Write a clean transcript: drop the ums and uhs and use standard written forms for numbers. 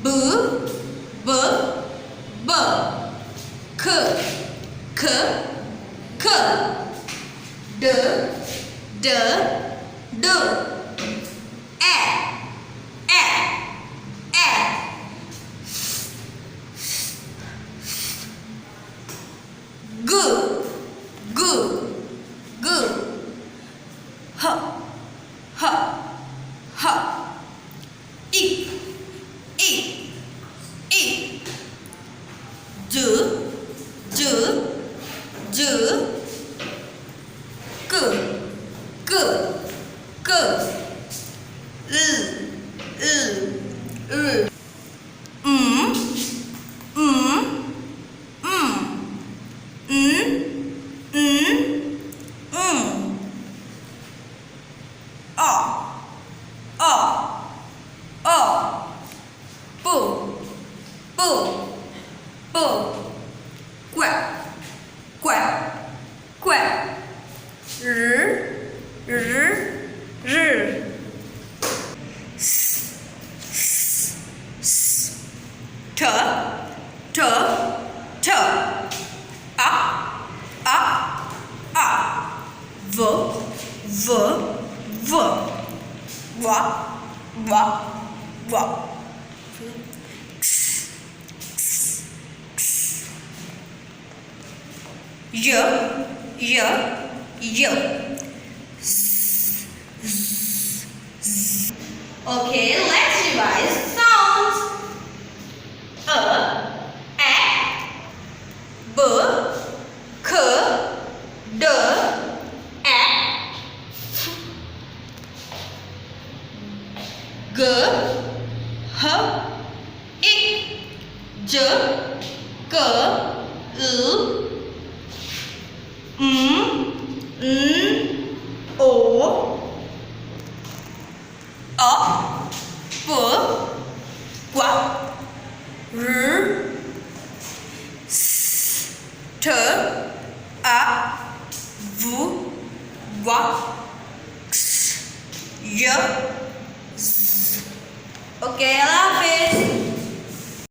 B, B, B. K, K, K. D, D, D. E, E, E. G, G, G. H, H, H. I, I, I. J, J, J. K, K, K. L, L, L. N, T, T, T. A, A, A. V, V, V. W, W, W. X, X, X. Y, Y, Y. Z, Z, Z. Okay, let's revise sounds. A, B, K, D, E, G, H, I, J, K, L, N, O, A, P, Q, R, S, T, A, V, W, X, Y, Z. Okay,